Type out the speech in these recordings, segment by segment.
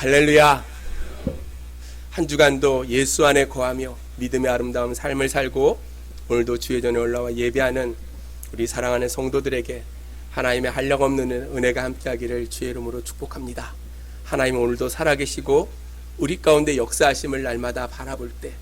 할렐루야. 한 주간도 예수 안에 거하며 믿음의 아름다운 삶을 살고 오늘도 주의 전에 올라와 예배하는 우리 사랑하는 성도들에게 하나님의 한량없는 은혜가 함께하기를 주의 이름으로 축복합니다. 하나님은 오늘도 살아계시고 우리 가운데 역사하심을 날마다 바라볼 때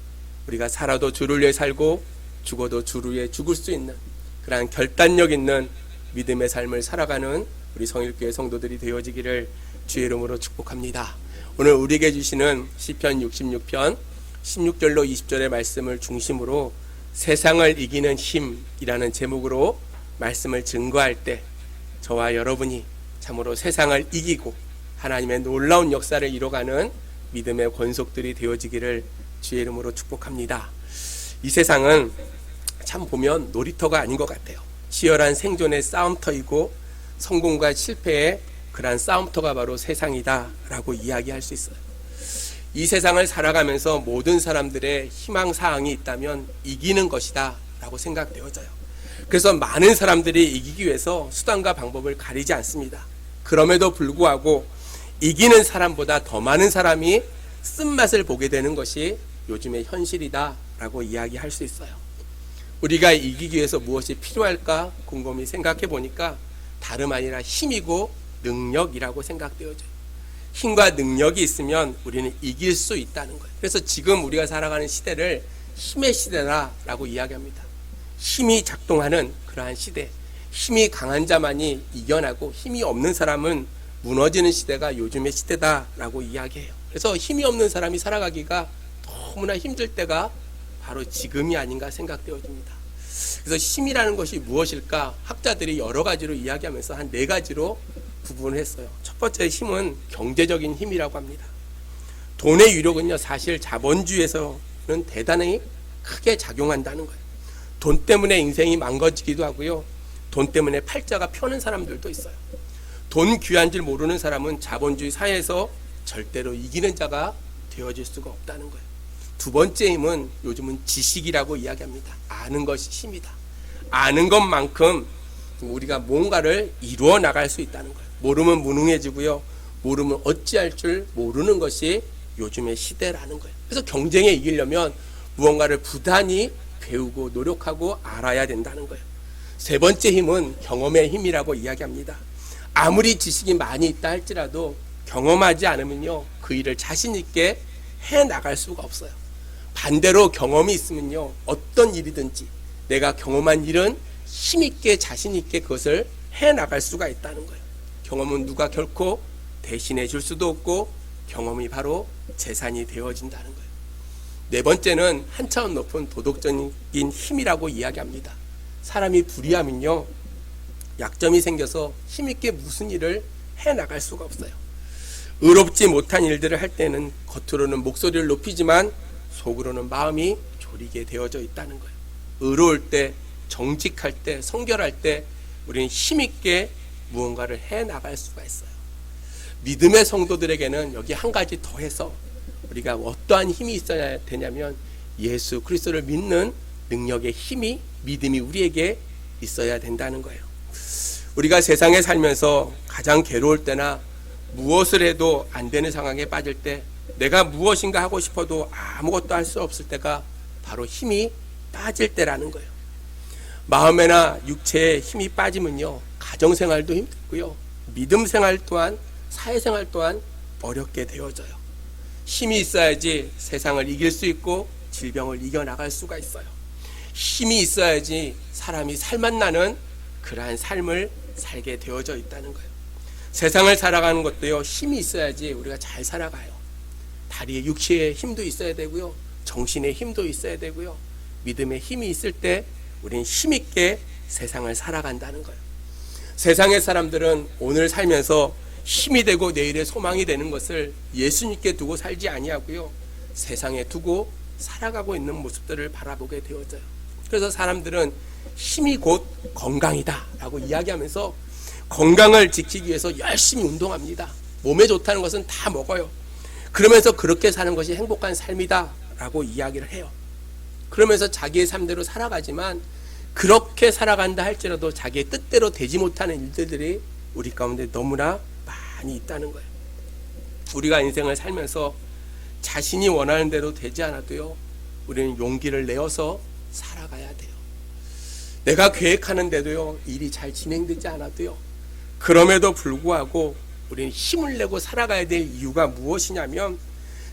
우리가 살아도 주를 위해 살고 죽어도 주를 위해 죽을 수 있는 그러한 결단력 있는 믿음의 삶을 살아가는 우리 성일교회 성도들이 되어지기를 주의 이름으로 축복합니다. 오늘 우리에게 주시는 시편 66편 16절로 20절의 말씀을 중심으로 세상을 이기는 힘이라는 제목으로 말씀을 증거할 때 저와 여러분이 참으로 세상을 이기고 하나님의 놀라운 역사를 이뤄가는 믿음의 권속들이 되어지기를 주의 이름으로 축복합니다. 이 세상은 참 보면 놀이터가 아닌 것 같아요. 치열한 생존의 싸움터이고 성공과 실패의 그러한 싸움터가 바로 세상이다 라고 이야기할 수 있어요. 이 세상을 살아가면서 모든 사람들의 희망사항이 있다면 이기는 것이다 라고 생각되어져요. 그래서 많은 사람들이 이기기 위해서 수단과 방법을 가리지 않습니다. 그럼에도 불구하고 이기는 사람보다 더 많은 사람이 쓴맛을 보게 되는 것이 요즘의 현실이다 라고 이야기할 수 있어요. 우리가 이기기 위해서 무엇이 필요할까 곰곰이 생각해 보니까 다름 아니라 힘이고 능력이라고 생각되어져요. 힘과 능력이 있으면 우리는 이길 수 있다는 거예요. 그래서 지금 우리가 살아가는 시대를 힘의 시대라고 이야기합니다. 힘이 작동하는 그러한 시대, 힘이 강한 자만이 이겨나고 힘이 없는 사람은 무너지는 시대가 요즘의 시대다라고 이야기해요. 그래서 힘이 없는 사람이 살아가기가 너무나 힘들 때가 바로 지금이 아닌가 생각되어집니다. 그래서 힘이라는 것이 무엇일까 학자들이 여러 가지로 이야기하면서 한 4가지로 구분을 했어요. 첫 번째 힘은 경제적인 힘이라고 합니다. 돈의 유력은요 사실 자본주의에서는 대단히 크게 작용한다는 거예요. 돈 때문에 인생이 망가지기도 하고요, 돈 때문에 팔자가 펴는 사람들도 있어요. 돈 귀한 줄 모르는 사람은 자본주의 사회에서 절대로 이기는 자가 되어질 수가 없다는 거예요. 두 번째 힘은 요즘은 지식이라고 이야기합니다. 아는 것이 힘이다. 아는 것만큼 우리가 뭔가를 이루어 나갈 수 있다는 거예요. 모르면 무능해지고요, 모르면 어찌할 줄 모르는 것이 요즘의 시대라는 거예요. 그래서 경쟁에 이기려면 무언가를 부단히 배우고 노력하고 알아야 된다는 거예요. 세 번째 힘은 경험의 힘이라고 이야기합니다. 아무리 지식이 많이 있다 할지라도 경험하지 않으면요 그 일을 자신 있게 해 나갈 수가 없어요. 반대로 경험이 있으면요 어떤 일이든지 내가 경험한 일은 힘있게 자신있게 그것을 해 나갈 수가 있다는 거예요. 경험은 누가 결코 대신해 줄 수도 없고 경험이 바로 재산이 되어진다는 거예요. 네 번째는 한 차원 높은 도덕적인 힘이라고 이야기합니다. 사람이 불의하면요 약점이 생겨서 힘있게 무슨 일을 해 나갈 수가 없어요. 의롭지 못한 일들을 할 때는 겉으로는 목소리를 높이지만 속으로는 마음이 졸이게 되어져 있다는 거예요. 의로울 때, 정직할 때, 성결할 때 우리는 힘있게 무언가를 해 나갈 수가 있어요. 믿음의 성도들에게는 여기 한 가지 더해서 우리가 어떠한 힘이 있어야 되냐면 예수 그리스도를 믿는 능력의 힘이, 믿음이 우리에게 있어야 된다는 거예요. 우리가 세상에 살면서 가장 괴로울 때나 무엇을 해도 안 되는 상황에 빠질 때 내가 무엇인가 하고 싶어도 아무것도 할 수 없을 때가 바로 힘이 빠질 때라는 거예요. 마음에나 육체에 힘이 빠지면요 가정생활도 힘들고요, 믿음생활 또한 사회생활 또한 어렵게 되어져요. 힘이 있어야지 세상을 이길 수 있고 질병을 이겨나갈 수가 있어요. 힘이 있어야지 사람이 살맛나는 그러한 삶을 살게 되어져 있다는 거예요. 세상을 살아가는 것도요 힘이 있어야지 우리가 잘 살아가요. 다리에 육체의 힘도 있어야 되고요, 정신의 힘도 있어야 되고요, 믿음의 힘이 있을 때 우리는 힘있게 세상을 살아간다는 거예요. 세상의 사람들은 오늘 살면서 힘이 되고 내일의 소망이 되는 것을 예수님께 두고 살지 아니하고요 세상에 두고 살아가고 있는 모습들을 바라보게 되어져요. 그래서 사람들은 힘이 곧 건강이다 라고 이야기하면서 건강을 지키기 위해서 열심히 운동합니다. 몸에 좋다는 것은 다 먹어요. 그러면서 그렇게 사는 것이 행복한 삶이다 라고 이야기를 해요. 그러면서 자기의 삶대로 살아가지만 그렇게 살아간다 할지라도 자기의 뜻대로 되지 못하는 일들이 우리 가운데 너무나 많이 있다는 거예요. 우리가 인생을 살면서 자신이 원하는 대로 되지 않아도요, 우리는 용기를 내어서 살아가야 돼요. 내가 계획하는 데도요, 일이 잘 진행되지 않아도요, 그럼에도 불구하고 우리는 힘을 내고 살아가야 될 이유가 무엇이냐면,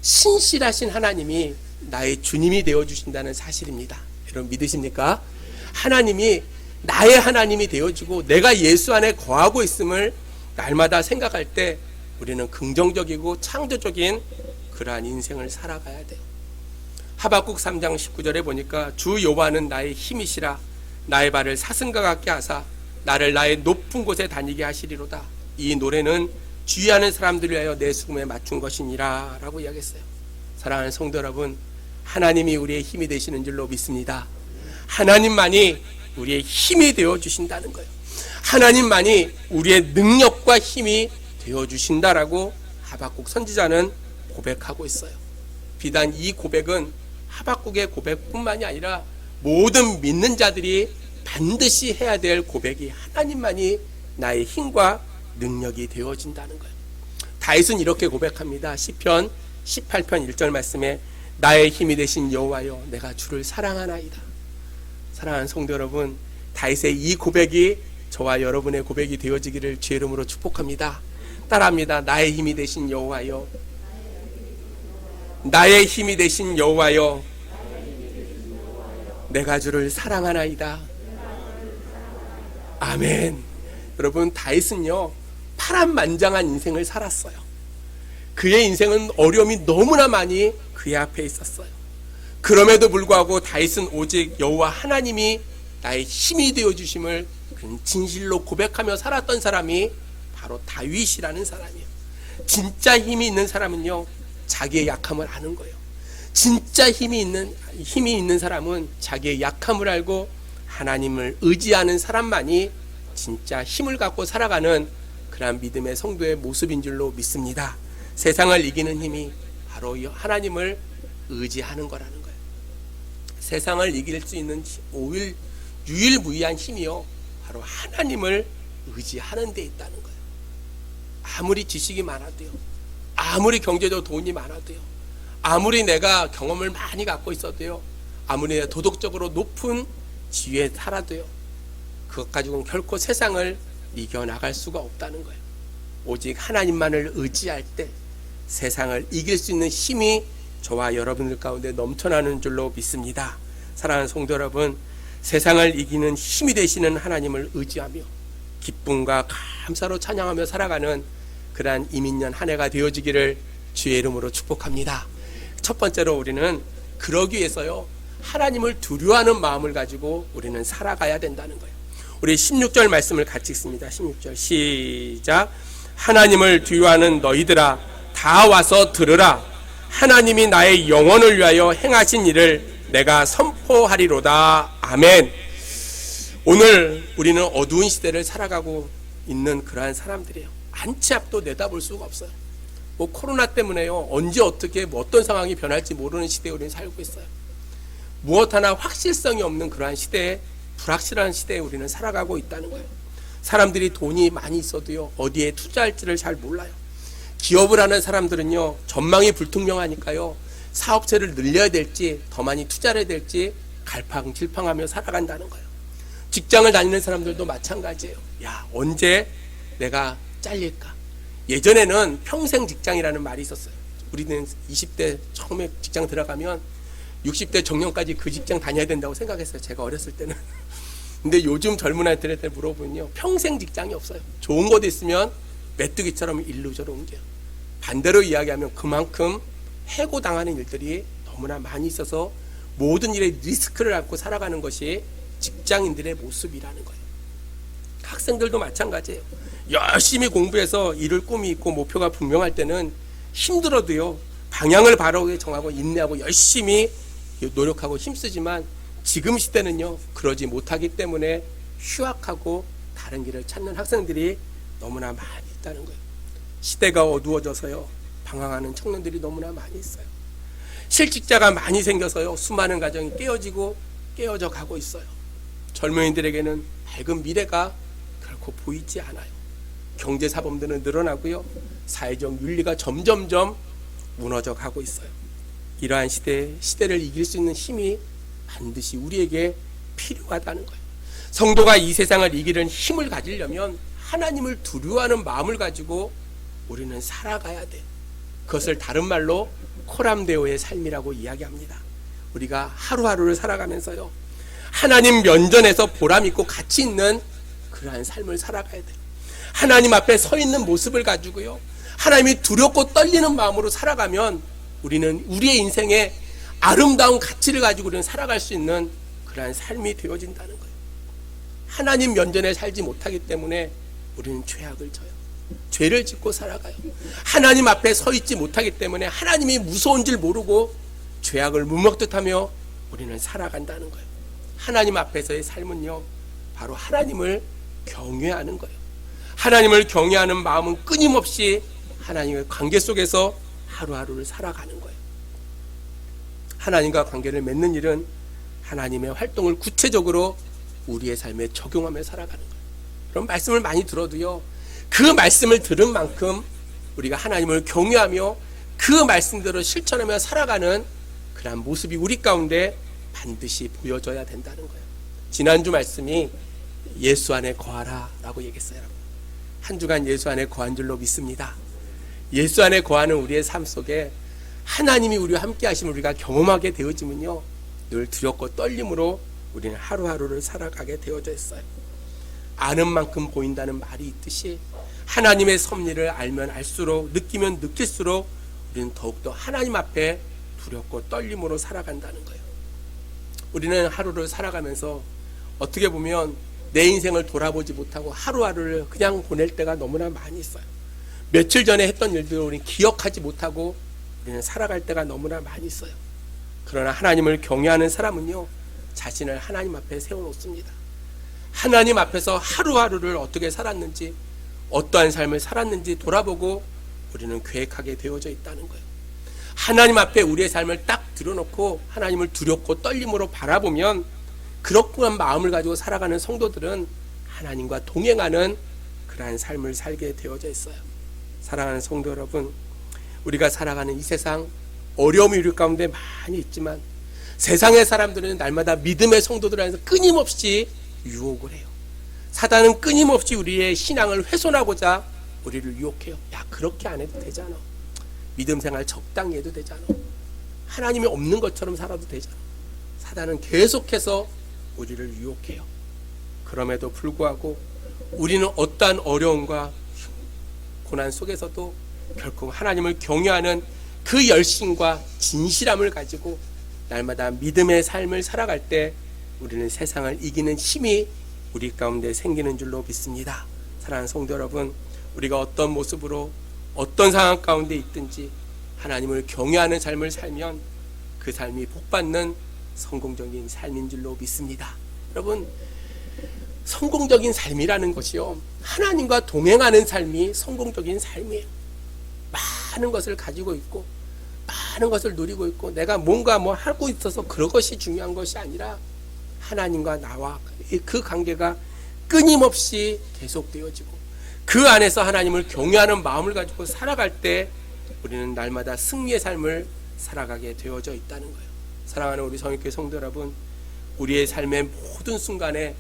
신실하신 하나님이 나의 주님이 되어주신다는 사실입니다. 여러분 믿으십니까? 하나님이 나의 하나님이 되어주고 내가 예수 안에 거하고 있음을 날마다 생각할 때 우리는 긍정적이고 창조적인 그러한 인생을 살아가야 돼요. 하박국 3장 19절에 보니까 주 여호와는 나의 힘이시라 나의 발을 사슴과 같게 하사 나를 나의 높은 곳에 다니게 하시리로다. 이 노래는 주의하는 사람들을 위하여 내 수금에 맞춘 것이니라 라고 이야기했어요. 사랑하는 성도 여러분, 하나님이 우리의 힘이 되시는 줄로 믿습니다. 하나님만이 우리의 힘이 되어주신다는 거예요. 하나님만이 우리의 능력과 힘이 되어주신다라고 하박국 선지자는 고백하고 있어요. 비단 이 고백은 하박국의 고백뿐만이 아니라 모든 믿는 자들이 반드시 해야 될 고백이 하나님만이 나의 힘과 능력이 되어진다는 거예요. 다윗은 이렇게 고백합니다. 시편 18편 1절 말씀에 나의 힘이 되신 여호와여 내가 주를 사랑하나이다. 사랑하는 성도 여러분, 다윗의 이 고백이 저와 여러분의 고백이 되어지기를 주의 이름으로 축복합니다. 따라합니다. 나의 힘이 되신 여호와여, 나의 힘이 되신 여호와여 내가 주를 사랑하나이다. 아멘. 여러분, 다윗은요 파란만장한 인생을 살았어요. 그의 인생은 어려움이 너무나 많이 그의 앞에 있었어요. 그럼에도 불구하고 다윗은 오직 여호와 하나님이 나의 힘이 되어주심을 진실로 고백하며 살았던 사람이 바로 다윗이라는 사람이에요. 진짜 힘이 있는 사람은요 자기의 약함을 아는 거예요. 진짜 힘이 있는 사람은 자기의 약함을 알고 하나님을 의지하는 사람만이 진짜 힘을 갖고 살아가는 그런 믿음의 성도의 모습인 줄로 믿습니다. 세상을 이기는 힘이 바로 하나님을 의지하는 거라는 거예요. 세상을 이길 수 있는 유일무이한 힘이요 바로 하나님을 의지하는 데 있다는 거예요. 아무리 지식이 많아도요, 아무리 경제적 돈이 많아도요, 아무리 내가 경험을 많이 갖고 있어도요, 아무리 내가 도덕적으로 높은 지위에 살아도요, 그것 가지고는 결코 세상을 이겨나갈 수가 없다는 거예요. 오직 하나님만을 의지할 때 세상을 이길 수 있는 힘이 저와 여러분들 가운데 넘쳐나는 줄로 믿습니다. 사랑하는 성도 여러분, 세상을 이기는 힘이 되시는 하나님을 의지하며 기쁨과 감사로 찬양하며 살아가는 그러한 이민년 한 해가 되어지기를 주의 이름으로 축복합니다. 첫 번째로 우리는 그러기 위해서요 하나님을 두려워하는 마음을 가지고 우리는 살아가야 된다는 거예요. 우리 16절 말씀을 같이 읽습니다. 16절 시작. 하나님을 두려워하는 너희들아 다 와서 들으라. 하나님이 나의 영혼을 위하여 행하신 일을 내가 선포하리로다. 아멘. 오늘 우리는 어두운 시대를 살아가고 있는 그러한 사람들이에요. 한치 앞도 내다볼 수가 없어요. 뭐 코로나 때문에요 언제 어떻게 어떤 상황이 변할지 모르는 시대에 우리는 살고 있어요. 무엇 하나 확실성이 없는 그러한 시대에, 불확실한 시대에 우리는 살아가고 있다는 거예요. 사람들이 돈이 많이 있어도요 어디에 투자할지를 잘 몰라요. 기업을 하는 사람들은요 전망이 불투명하니까요 사업체를 늘려야 될지 더 많이 투자를 해야 될지 갈팡질팡하며 살아간다는 거예요. 직장을 다니는 사람들도 마찬가지예요. 야, 언제 내가 잘릴까? 예전에는 평생 직장이라는 말이 있었어요. 우리는 20대 처음에 직장 들어가면 60대 정년까지 그 직장 다녀야 된다고 생각했어요. 제가 어렸을 때는. 근데 요즘 젊은 아이들한테 물어보면요 평생 직장이 없어요. 좋은 곳에 있으면 메뚜기처럼 일로 저로 옮겨요. 반대로 이야기하면 그만큼 해고당하는 일들이 너무나 많이 있어서 모든 일에 리스크를 안고 살아가는 것이 직장인들의 모습이라는 거예요. 학생들도 마찬가지예요. 열심히 공부해서 이룰 꿈이 있고 목표가 분명할 때는 힘들어도요 방향을 바로 정하고 인내하고 열심히 노력하고 힘쓰지만 지금 시대는요 그러지 못하기 때문에 휴학하고 다른 길을 찾는 학생들이 너무나 많이 있다는 거예요. 시대가 어두워져서요 방황하는 청년들이 너무나 많이 있어요. 실직자가 많이 생겨서요 수많은 가정이 깨어져 가고 있어요. 젊은이들에게는 밝은 미래가 결코 보이지 않아요. 경제사범들은 늘어나고요 사회적 윤리가 점점점 무너져 가고 있어요. 이러한 시대를 이길 수 있는 힘이 반드시 우리에게 필요하다는 거예요. 성도가 이 세상을 이기는 힘을 가지려면 하나님을 두려워하는 마음을 가지고 우리는 살아가야 돼. 그것을 다른 말로 코람데오의 삶이라고 이야기합니다. 우리가 하루하루를 살아가면서요, 하나님 면전에서 보람있고 가치 있는 그러한 삶을 살아가야 돼요. 하나님 앞에 서 있는 모습을 가지고요, 하나님이 두렵고 떨리는 마음으로 살아가면 우리는 우리의 인생에 아름다운 가치를 가지고 우리는 살아갈 수 있는 그러한 삶이 되어진다는 거예요. 하나님 면전에 살지 못하기 때문에 우리는 죄악을 져요. 죄를 짓고 살아가요. 하나님 앞에 서 있지 못하기 때문에 하나님이 무서운 줄 모르고 죄악을 무먹듯하며 우리는 살아간다는 거예요. 하나님 앞에서의 삶은요, 바로 하나님을 경외하는 거예요. 하나님을 경외하는 마음은 끊임없이 하나님의 관계 속에서 하루하루를 살아가는 거예요. 하나님과 관계를 맺는 일은 하나님의 활동을 구체적으로 우리의 삶에 적용하며 살아가는 거예요. 그런 말씀을 많이 들어도요, 그 말씀을 들은 만큼 우리가 하나님을 경외하며 그 말씀대로 실천하며 살아가는 그런 모습이 우리 가운데 반드시 보여져야 된다는 거예요. 지난주 말씀이 예수 안에 거하라 라고 얘기했어요. 한 주간 예수 안에 거한 줄로 믿습니다. 예수 안에 거하는 우리의 삶 속에 하나님이 우리와 함께 하심을 우리가 경험하게 되어지면요, 늘 두렵고 떨림으로 우리는 하루하루를 살아가게 되어져 있어요. 아는 만큼 보인다는 말이 있듯이 하나님의 섭리를 알면 알수록, 느끼면 느낄수록 우리는 더욱더 하나님 앞에 두렵고 떨림으로 살아간다는 거예요. 우리는 하루를 살아가면서 어떻게 보면 내 인생을 돌아보지 못하고 하루하루를 그냥 보낼 때가 너무나 많이 있어요. 며칠 전에 했던 일들을 우리는 기억하지 못하고 우리는 살아갈 때가 너무나 많이 있어요. 그러나 하나님을 경외하는 사람은요, 자신을 하나님 앞에 세워놓습니다. 하나님 앞에서 하루하루를 어떻게 살았는지, 어떠한 삶을 살았는지 돌아보고 우리는 계획하게 되어져 있다는 거예요. 하나님 앞에 우리의 삶을 딱 들여놓고 하나님을 두렵고 떨림으로 바라보면 그렇구한 마음을 가지고 살아가는 성도들은 하나님과 동행하는 그러한 삶을 살게 되어져 있어요. 사랑하는 성도 여러분, 우리가 살아가는 이 세상 어려움이 우리 가운데 많이 있지만 세상의 사람들은 날마다 믿음의 성도들 안에서 끊임없이 유혹을 해요. 사단은 끊임없이 우리의 신앙을 훼손하고자 우리를 유혹해요. 야, 그렇게 안 해도 되잖아. 믿음 생활 적당히 해도 되잖아. 하나님이 없는 것처럼 살아도 되잖아. 사단은 계속해서 우리를 유혹해요. 그럼에도 불구하고 우리는 어떠한 어려움과 고난 속에서도 결코 하나님을 경외하는 그 열심과 진실함을 가지고 날마다 믿음의 삶을 살아갈 때 우리는 세상을 이기는 힘이 우리 가운데 생기는 줄로 믿습니다. 사랑하는 성도 여러분, 우리가 어떤 모습으로 어떤 상황 가운데 있든지 하나님을 경외하는 삶을 살면 그 삶이 복받는 성공적인 삶인 줄로 믿습니다. 여러분, 성공적인 삶이라는 것이요, 하나님과 동행하는 삶이 성공적인 삶이에요. 많은 것을 가지고 있고 많은 것을 누리고 있고 내가 뭔가 하고 있어서 그것이 중요한 것이 아니라 하나님과 나와 그 관계가 끊임없이 계속되어지고 그 안에서 하나님을 경외하는 마음을 가지고 살아갈 때 우리는 날마다 승리의 삶을 살아가게 되어져 있다는 거예요. 사랑하는 우리 성육교회 성도 여러분, 우리의 삶의 모든 순간에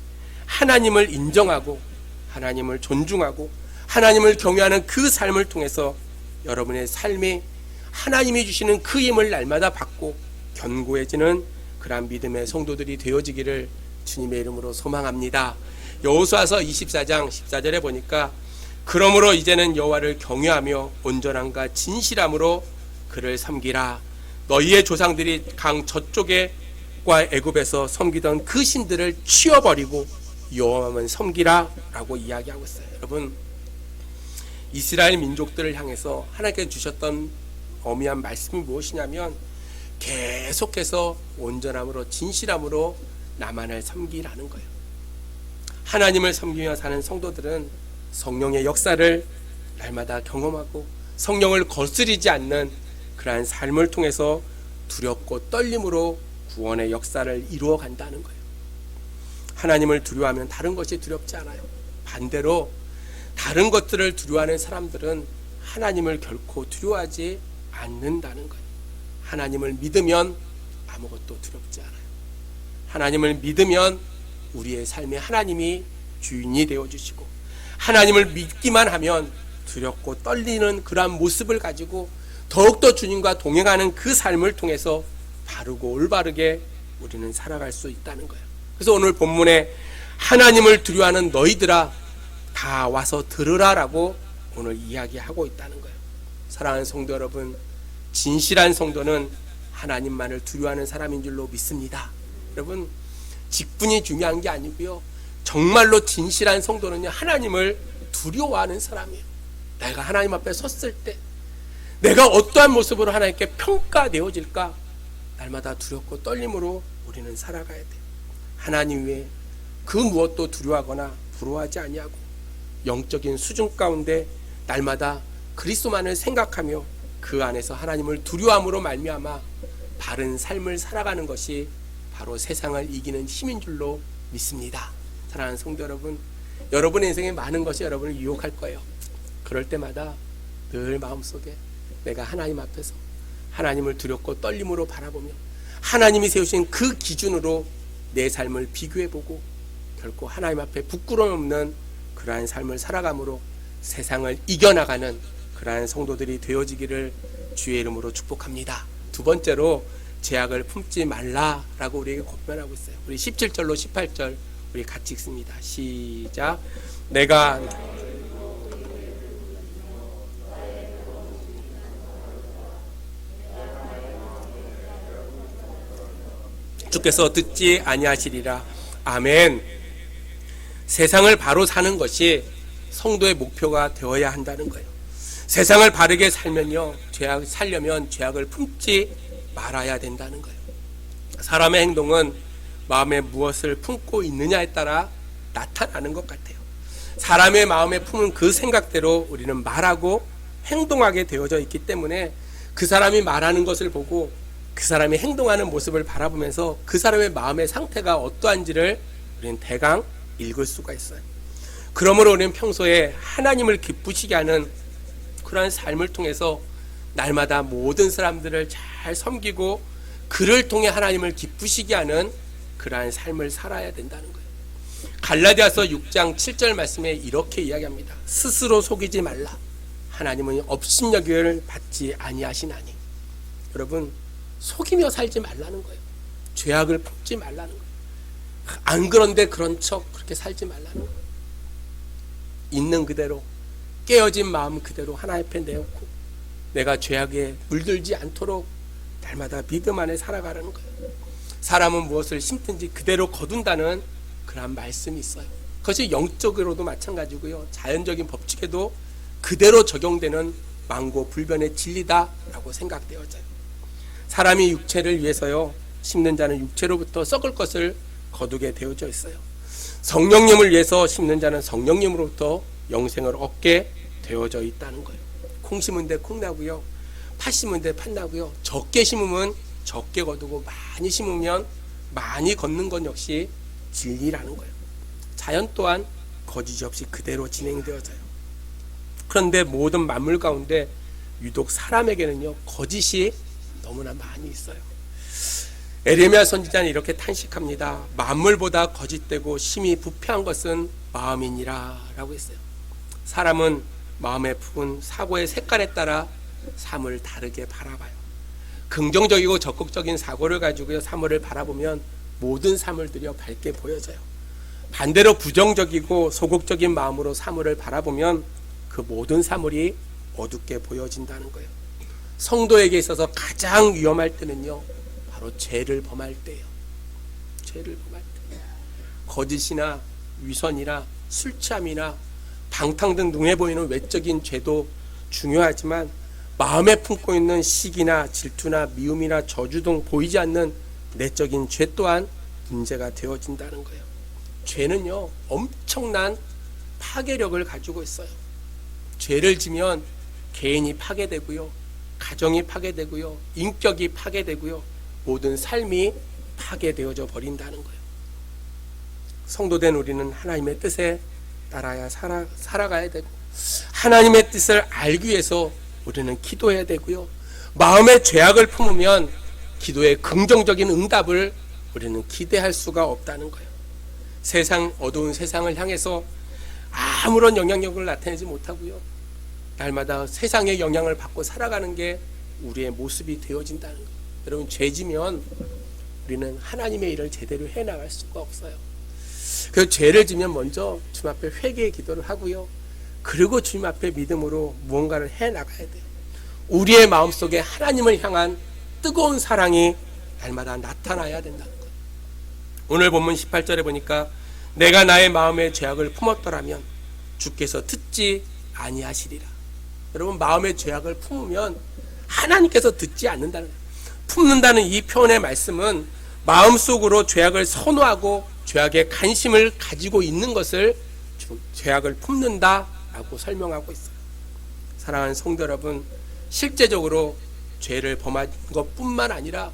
하나님을 인정하고 하나님을 존중하고 하나님을 경외하는 그 삶을 통해서 여러분의 삶이 하나님이 주시는 그 힘을 날마다 받고 견고해지는 그러한 믿음의 성도들이 되어지기를 주님의 이름으로 소망합니다. 여호수아서 24장 14절에 보니까 그러므로 이제는 여호와를 경외하며 온전함과 진실함으로 그를 섬기라. 너희의 조상들이 강 저쪽에과 애굽에서 섬기던 그 신들을 치워버리고 여호와만 섬기라 라고 이야기하고 있어요. 여러분, 이스라엘 민족들을 향해서 하나님께서 주셨던 어미한 말씀이 무엇이냐면 계속해서 온전함으로 진실함으로 나만을 섬기라는 거예요. 하나님을 섬기며 사는 성도들은 성령의 역사를 날마다 경험하고 성령을 거스리지 않는 그러한 삶을 통해서 두렵고 떨림으로 구원의 역사를 이루어 간다는 거예요. 하나님을 두려워하면 다른 것이 두렵지 않아요. 반대로 다른 것들을 두려워하는 사람들은 하나님을 결코 두려워하지 않는다는 거예요. 하나님을 믿으면 아무것도 두렵지 않아요. 하나님을 믿으면 우리의 삶에 하나님이 주인이 되어주시고, 하나님을 믿기만 하면 두렵고 떨리는 그러한 모습을 가지고 더욱더 주님과 동행하는 그 삶을 통해서 바르고 올바르게 우리는 살아갈 수 있다는 거예요. 그래서 오늘 본문에 하나님을 두려워하는 너희들아 다 와서 들으라라고 오늘 이야기하고 있다는 거예요. 사랑하는 성도 여러분, 진실한 성도는 하나님만을 두려워하는 사람인 줄로 믿습니다. 여러분, 직분이 중요한 게 아니고요, 정말로 진실한 성도는요, 하나님을 두려워하는 사람이에요. 내가 하나님 앞에 섰을 때 내가 어떠한 모습으로 하나님께 평가되어질까 날마다 두렵고 떨림으로 우리는 살아가야 돼요. 하나님 외에 그 무엇도 두려워하거나 부러워하지 아니하고 영적인 수준 가운데 날마다 그리스도만을 생각하며 그 안에서 하나님을 두려워함으로 말미암아 바른 삶을 살아가는 것이 바로 세상을 이기는 힘인 줄로 믿습니다. 사랑하는 성도 여러분, 여러분의 인생에 많은 것이 여러분을 유혹할 거예요. 그럴 때마다 늘 마음속에 내가 하나님 앞에서 하나님을 두렵고 떨림으로 바라보며 하나님이 세우신 그 기준으로 내 삶을 비교해보고 결코 하나님 앞에 부끄러움 없는 그러한 삶을 살아감으로 세상을 이겨나가는 그러한 성도들이 되어지기를 주의 이름으로 축복합니다. 두 번째로 죄악을 품지 말라라고 우리에게 권면하고 있어요. 우리 17절로 18절 우리 같이 읽습니다. 시작. 내가 주께서 듣지 아니하시리라. 아멘. 세상을 바로 사는 것이 성도의 목표가 되어야 한다는 거예요. 세상을 바르게 살려면 죄악을 품지 말아야 된다는 거예요. 사람의 행동은 마음에 무엇을 품고 있느냐에 따라 나타나는 것 같아요. 사람의 마음에 품은 그 생각대로 우리는 말하고 행동하게 되어져 있기 때문에 그 사람이 말하는 것을 보고 그 사람이 행동하는 모습을 바라보면서 그 사람의 마음의 상태가 어떠한지를 우리는 대강 읽을 수가 있어요. 그러므로 우리는 평소에 하나님을 기쁘시게 하는 그러한 삶을 통해서 날마다 모든 사람들을 잘 섬기고 그를 통해 하나님을 기쁘시게 하는 그러한 삶을 살아야 된다는 거예요. 갈라디아서 6장 7절 말씀에 이렇게 이야기합니다. 스스로 속이지 말라. 하나님은 업신여김을 받지 아니하시나니. 여러분, 속이며 살지 말라는 거예요. 죄악을 품지 말라는 거예요. 안 그런데 그런 척 그렇게 살지 말라는 거예요. 있는 그대로 깨어진 마음 그대로 하나님 앞에 내놓고 내가 죄악에 물들지 않도록 날마다 믿음 안에 살아가라는 거예요. 사람은 무엇을 심든지 그대로 거둔다는 그런 말씀이 있어요. 그것이 영적으로도 마찬가지고요, 자연적인 법칙에도 그대로 적용되는 만고불변의 진리다라고 생각되어져요. 사람이 육체를 위해서요, 심는 자는 육체로부터 썩을 것을 거두게 되어져 있어요. 성령님을 위해서 심는 자는 성령님으로부터 영생을 얻게 되어져 있다는 거예요. 콩 심은 데 콩 나고요, 팥 심은 데 팥 나고요, 적게 심으면 적게 거두고 많이 심으면 많이 걷는 것 역시 진리라는 거예요. 자연 또한 거짓이 없이 그대로 진행되어져요. 그런데 모든 만물 가운데 유독 사람에게는요, 거짓이 너무나 많이 있어요. 에레미야 선지자는 이렇게 탄식합니다. 만물보다 거짓되고 심히 부패한 것은 마음이니라 라고 했어요. 사람은 마음에 품은 사고의 색깔에 따라 삶을 다르게 바라봐요. 긍정적이고 적극적인 사고를 가지고 사물을 바라보면 모든 사물들이 밝게 보여져요. 반대로 부정적이고 소극적인 마음으로 사물을 바라보면 그 모든 사물이 어둡게 보여진다는 거예요. 성도에게 있어서 가장 위험할 때는요, 바로 죄를 범할 때예요. 죄를 범할 때. 거짓이나 위선이나 술 취함이나 방탕 등 눈에 보이는 외적인 죄도 중요하지만 마음에 품고 있는 시기나 질투나 미움이나 저주 등 보이지 않는 내적인 죄 또한 문제가 되어진다는 거예요. 죄는요, 엄청난 파괴력을 가지고 있어요. 죄를 지면 개인이 파괴되고요, 가정이 파괴되고요, 인격이 파괴되고요, 모든 삶이 파괴되어져 버린다는 거예요. 성도된 우리는 하나님의 뜻에 따라야 살아가야 되고 하나님의 뜻을 알기 위해서 우리는 기도해야 되고요. 마음의 죄악을 품으면 기도의 긍정적인 응답을 우리는 기대할 수가 없다는 거예요. 어두운 세상을 향해서 아무런 영향력을 나타내지 못하고요. 날마다 세상의 영향을 받고 살아가는 게 우리의 모습이 되어진다는 거예요. 여러분, 죄지면 우리는 하나님의 일을 제대로 해나갈 수가 없어요. 그래서 죄를 지면 먼저 주님 앞에 회개의 기도를 하고요. 그리고 주님 앞에 믿음으로 무언가를 해나가야 돼요. 우리의 마음속에 하나님을 향한 뜨거운 사랑이 날마다 나타나야 된다는 거예요. 오늘 본문 18절에 보니까 내가 나의 마음의 죄악을 품었더라면 주께서 듣지 아니하시리라. 여러분, 마음의 죄악을 품으면 하나님께서 듣지 않는다는 거예요. 품는다는 이 표현의 말씀은 마음속으로 죄악을 선호하고 죄악에 관심을 가지고 있는 것을 죄악을 품는다라고 설명하고 있어요. 사랑하는 성도 여러분, 실제적으로 죄를 범한 것뿐만 아니라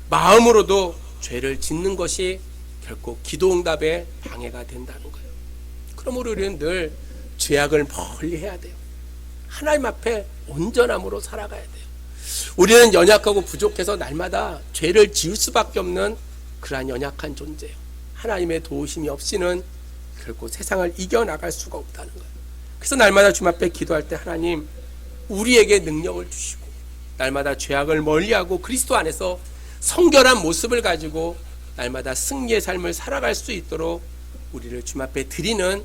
마음으로도 죄를 짓는 것이 결코 기도응답에 방해가 된다는 거예요. 그러므로 우리는 늘 죄악을 멀리 해야 돼요. 하나님 앞에 온전함으로 살아가야 돼요. 우리는 연약하고 부족해서 날마다 죄를 지을 수밖에 없는 그러한 연약한 존재예요. 하나님의 도우심이 없이는 결코 세상을 이겨나갈 수가 없다는 거예요. 그래서 날마다 주님 앞에 기도할 때 하나님, 우리에게 능력을 주시고 날마다 죄악을 멀리하고 그리스도 안에서 성결한 모습을 가지고 날마다 승리의 삶을 살아갈 수 있도록 우리를 주님 앞에 드리는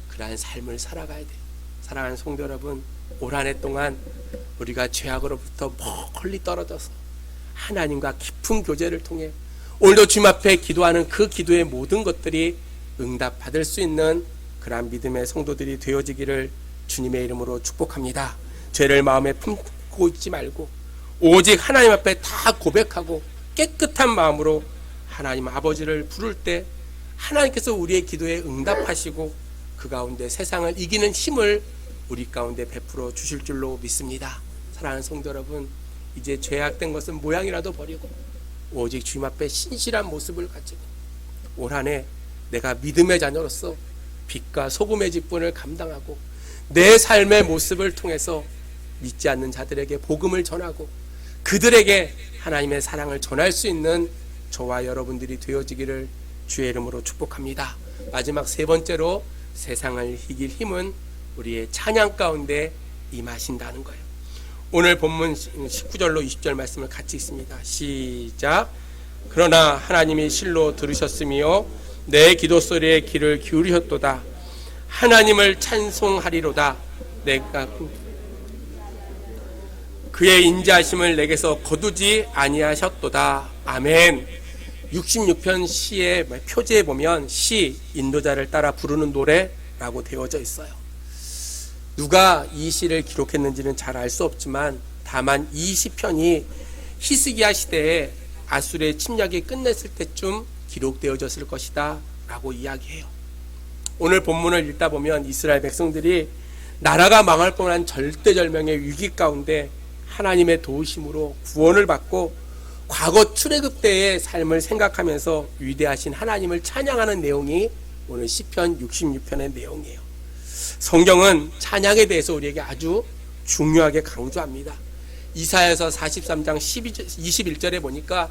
그러한 삶을 살아가야 돼요. 사랑하는 성도 여러분, 올 한 해 동안 우리가 죄악으로부터 멀리 떨어져서 하나님과 깊은 교제를 통해 오늘도 주님 앞에 기도하는 그 기도의 모든 것들이 응답받을 수 있는 그러한 믿음의 성도들이 되어지기를 주님의 이름으로 축복합니다. 죄를 마음에 품고 있지 말고 오직 하나님 앞에 다 고백하고 깨끗한 마음으로 하나님 아버지를 부를 때 하나님께서 우리의 기도에 응답하시고 그 가운데 세상을 이기는 힘을 우리 가운데 베풀어 주실 줄로 믿습니다. 사랑하는 성도 여러분, 이제 죄악된 것은 모양이라도 버리고 오직 주님 앞에 신실한 모습을 가지고 올 한 해 내가 믿음의 자녀로서 빛과 소금의 직분을 감당하고 내 삶의 모습을 통해서 믿지 않는 자들에게 복음을 전하고 그들에게 하나님의 사랑을 전할 수 있는 저와 여러분들이 되어지기를 주의 이름으로 축복합니다. 마지막 세 번째로 세상을 이길 힘은 우리의 찬양 가운데 임하신다는 거예요. 오늘 본문 19절로 20절 말씀을 같이 읽습니다. 시작. 그러나 하나님이 실로 들으셨으며 내 기도 소리에 귀를 기울이셨도다. 하나님을 찬송하리로다. 내가 그의 인자하심을 내게서 거두지 아니하셨도다. 아멘. 66편 시의 표제에 보면 시 인도자를 따라 부르는 노래라고 되어져 있어요. 누가 이 시를 기록했는지는 잘 알 수 없지만 다만 이 시편이 히스기야 시대에 아수르의 침략이 끝냈을 때쯤 기록되어졌을 것이다 라고 이야기해요. 오늘 본문을 읽다 보면 이스라엘 백성들이 나라가 망할 뻔한 절대절명의 위기 가운데 하나님의 도우심으로 구원을 받고 과거 출애굽 때의 삶을 생각하면서 위대하신 하나님을 찬양하는 내용이 오늘 시편 66편의 내용이에요. 성경은 찬양에 대해서 우리에게 아주 중요하게 강조합니다. 이사야서 43장 21절에 보니까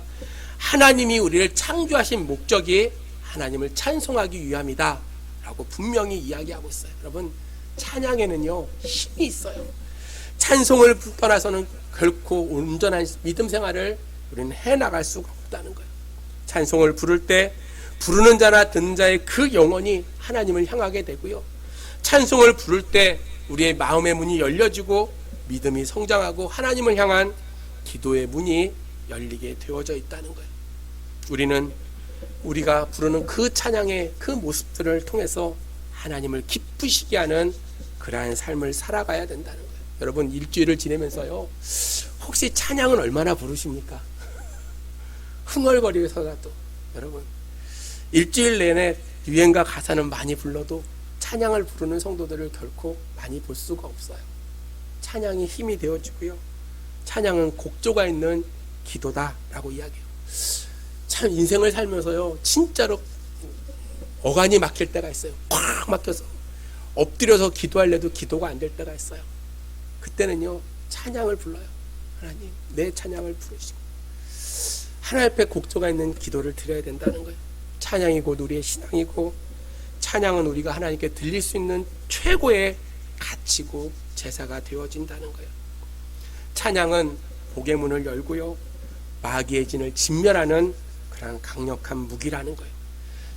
하나님이 우리를 창조하신 목적이 하나님을 찬송하기 위함이다 라고 분명히 이야기하고 있어요. 여러분, 찬양에는요 힘이 있어요. 찬송을 떠나서는 결코 온전한 믿음 생활을 우리는 해나갈 수가 없다는 거예요. 찬송을 부를 때 부르는 자나 듣는 자의 그 영혼이 하나님을 향하게 되고요. 찬송을 부를 때 우리의 마음의 문이 열려지고 믿음이 성장하고 하나님을 향한 기도의 문이 열리게 되어져 있다는 거예요. 우리는 우리가 부르는 그 찬양의 그 모습들을 통해서 하나님을 기쁘시게 하는 그러한 삶을 살아가야 된다는 거예요. 여러분, 일주일을 지내면서요 혹시 찬양은 얼마나 부르십니까? 흥얼거리면서라도 여러분, 일주일 내내 유행가 가사는 많이 불러도 찬양을 부르는 성도들을 결코 많이 볼 수가 없어요. 찬양이 힘이 되어지고요, 찬양은 곡조가 있는 기도다라고 이야기해요. 참 인생을 살면서요 진짜로 어간이 막힐 때가 있어요. 꽉 막혀서 엎드려서 기도할래도 기도가 안 될 때가 있어요. 그때는요 찬양을 불러요. 하나님 내 찬양을 부르시고 하나님 앞에 곡조가 있는 기도를 드려야 된다는 거예요. 찬양이 곧 우리의 신앙이고, 찬양은 우리가 하나님께 들릴 수 있는 최고의 가치고 제사가 되어진다는 거예요. 찬양은 복의 문을 열고요, 마귀의 진을 진멸하는 그런 강력한 무기라는 거예요.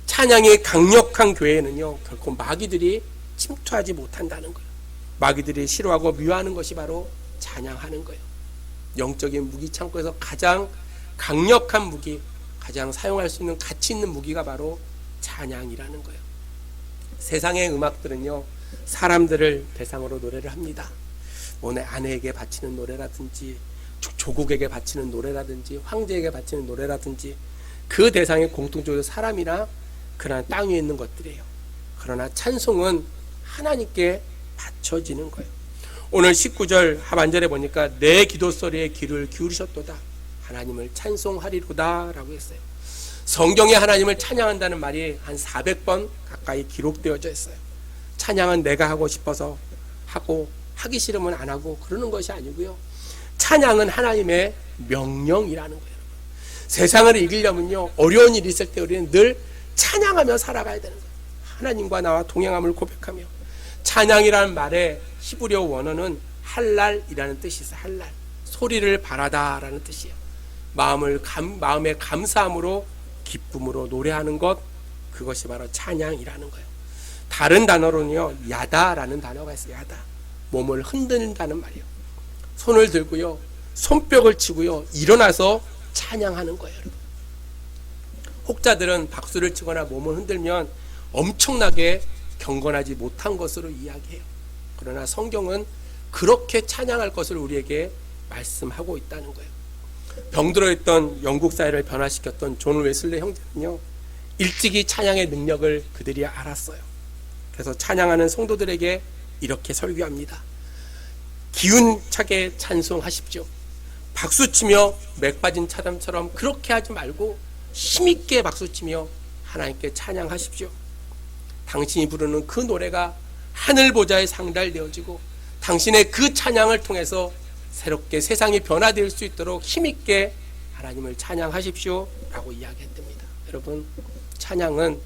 찬양이 강력한 교회에는요 결코 마귀들이 침투하지 못한다는 거예요. 마귀들이 싫어하고 미워하는 것이 바로 찬양하는 거예요. 영적인 무기 창고에서 가장 강력한 무기, 가장 사용할 수 있는 가치 있는 무기가 바로 찬양이라는 거예요. 세상의 음악들은요 사람들을 대상으로 노래를 합니다. 내 아내에게 바치는 노래라든지, 조국에게 바치는 노래라든지, 황제에게 바치는 노래라든지, 그 대상이 공통적으로 사람이나 그러나 땅 위에 있는 것들이에요. 그러나 찬송은 하나님께 바쳐지는 거예요. 오늘 19절 하반절에 보니까 내 기도 소리에 귀를 기울이셨도다, 하나님을 찬송하리로다 라고 했어요. 성경에 하나님을 찬양한다는 말이 한 400번 가까이 기록되어져 있어요. 찬양은 내가 하고 싶어서 하고 하기 싫으면 안 하고 그러는 것이 아니고요, 찬양은 하나님의 명령이라는 거예요. 세상을 이기려면요 어려운 일이 있을 때 우리는 늘 찬양하며 살아가야 되는 거예요. 하나님과 나와 동행함을 고백하며. 찬양이라는 말의 히브리어 원어는 할랄이라는 뜻이 있어요. 할랄, 소리를 바라다라는 뜻이에요. 마음의 감사함으로, 기쁨으로 노래하는 것, 그것이 바로 찬양이라는 거예요. 다른 단어로는요 야다라는 단어가 있어요. 야다, 몸을 흔든다는 말이에요. 손을 들고요, 손뼉을 치고요, 일어나서 찬양하는 거예요. 여러분, 혹자들은 박수를 치거나 몸을 흔들면 엄청나게 경건하지 못한 것으로 이야기해요. 그러나 성경은 그렇게 찬양할 것을 우리에게 말씀하고 있다는 거예요. 병들어 있던 영국 사회를 변화시켰던 존 웨슬리 형제는요 일찍이 찬양의 능력을 그들이 알았어요. 그래서 찬양하는 성도들에게 이렇게 설교합니다. 기운차게 찬송하십시오. 박수치며 맥 빠진 사람처럼 그렇게 하지 말고 힘있게 박수치며 하나님께 찬양하십시오. 당신이 부르는 그 노래가 하늘 보좌에 상달되어지고, 당신의 그 찬양을 통해서 새롭게 세상이 변화될 수 있도록 힘있게 하나님을 찬양하십시오 라고 이야기했답니다. 여러분, 찬양은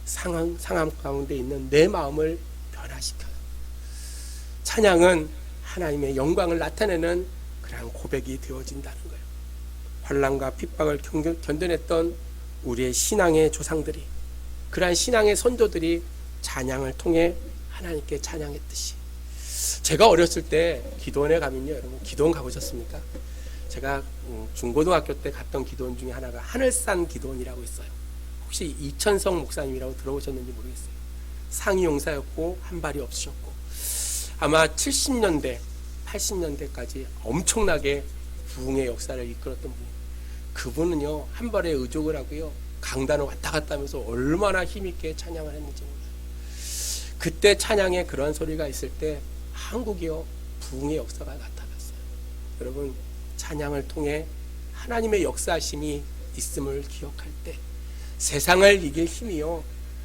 상황 가운데 있는 내 마음을 변화시켜요. 찬양은 하나님의 영광을 나타내는 그런 고백이 되어진다는 거예요. 환난과 핍박을 견뎌냈던 우리의 신앙의 조상들이, 그러한 신앙의 선조들이 찬양을 통해 하나님께 찬양했듯이, 제가 어렸을 때 기도원에 가면요, 여러분 기도원 가보셨습니까? 제가 중고등학교 때 갔던 기도원 중에 하나가 하늘산 기도원이라고 있어요. 혹시 이천성 목사님이라고 들어보셨는지 모르겠어요. 상위 용사였고 한 발이 없으셨고, 아마 70년대 80년대까지 엄청나게 부흥의 역사를 이끌었던 분, 그분은요 한 발에 의족을 하고요 강단을 왔다 갔다 하면서 얼마나 힘있게 찬양을 했는지 몰라요. 그때 찬양에 그런 소리가 있을 때 한국이요 부흥의 역사가 나타났어요. 여러분, 찬양을 통해 하나님의 역사하심이 있음을 기억할 때 세상을 이길 힘이요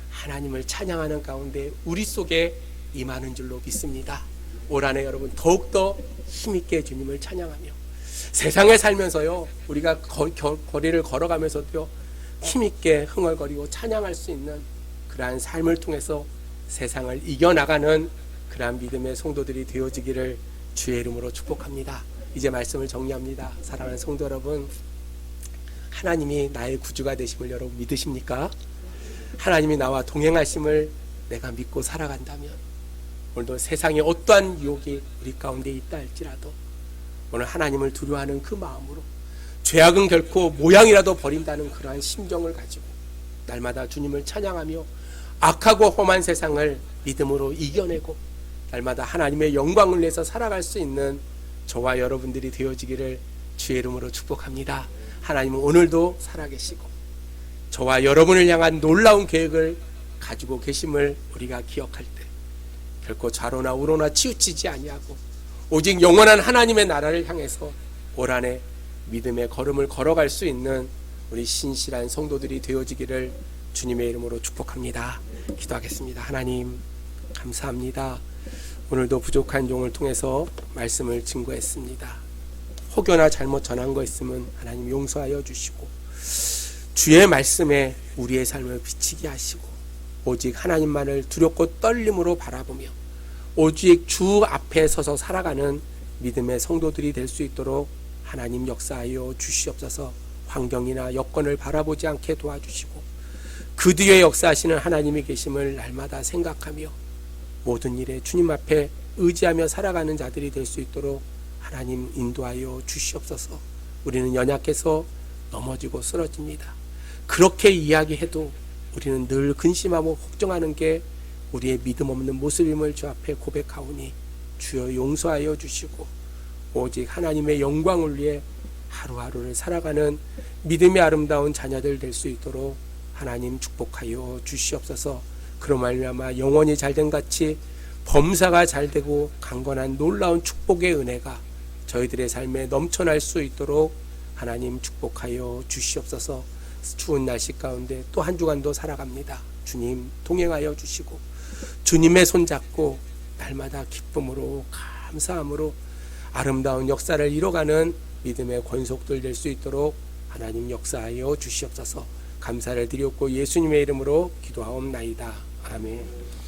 하나님을 찬양하는 가운데 우리 속에 임하는 줄로 믿습니다. 올 한해 여러분 더욱더 힘있게 주님을 찬양하며, 세상에 살면서요 우리가 거리를 걸어가면서도요 힘있게 흥얼거리고 찬양할 수 있는 그러한 삶을 통해서 세상을 이겨나가는 그러한 믿음의 성도들이 되어지기를 주의 이름으로 축복합니다. 이제 말씀을 정리합니다. 사랑하는 성도 여러분, 하나님이 나의 구주가 되심을 여러분 믿으십니까? 하나님이 나와 동행하심을 내가 믿고 살아간다면, 오늘도 세상에 어떠한 유혹이 우리 가운데 있다 할지라도 오늘 하나님을 두려워하는 그 마음으로, 죄악은 결코 모양이라도 버린다는 그러한 심정을 가지고 날마다 주님을 찬양하며 악하고 험한 세상을 믿음으로 이겨내고 날마다 하나님의 영광을 위해서 살아갈 수 있는 저와 여러분들이 되어지기를 주의 이름으로 축복합니다. 하나님은 오늘도 살아계시고 저와 여러분을 향한 놀라운 계획을 가지고 계심을 우리가 기억할 때 결코 좌로나 우로나 치우치지 아니하고 오직 영원한 하나님의 나라를 향해서 올 한해 믿음의 걸음을 걸어갈 수 있는 우리 신실한 성도들이 되어지기를 주님의 이름으로 축복합니다. 기도하겠습니다. 하나님, 감사합니다. 오늘도 부족한 종을 통해서 말씀을 증거했습니다. 혹여나 잘못 전한 거 있으면 하나님 용서하여 주시고 주의 말씀에 우리의 삶을 비치게 하시고 오직 하나님만을 두렵고 떨림으로 바라보며 오직 주 앞에 서서 살아가는 믿음의 성도들이 될 수 있도록 하나님 역사하여 주시옵소서. 환경이나 여건을 바라보지 않게 도와주시고 그 뒤에 역사하시는 하나님이 계심을 날마다 생각하며 모든 일에 주님 앞에 의지하며 살아가는 자들이 될 수 있도록 하나님 인도하여 주시옵소서. 우리는 연약해서 넘어지고 쓰러집니다. 그렇게 이야기해도 우리는 늘 근심하고 걱정하는 게 우리의 믿음 없는 모습임을 주 앞에 고백하오니 주여 용서하여 주시고 오직 하나님의 영광을 위해 하루하루를 살아가는 믿음의 아름다운 자녀들 될 수 있도록 하나님 축복하여 주시옵소서. 그로 말미암아 영혼이 잘된 같이 범사가 잘되고 강건한 놀라운 축복의 은혜가 저희들의 삶에 넘쳐날 수 있도록 하나님 축복하여 주시옵소서. 추운 날씨 가운데 또 한 주간도 살아갑니다. 주님 동행하여 주시고 주님의 손잡고 날마다 기쁨으로 감사함으로 아름다운 역사를 이뤄가는 믿음의 권속들 될 수 있도록 하나님 역사하여 주시옵소서. 감사를 드렸고 예수님의 이름으로 기도하옵나이다. 아멘.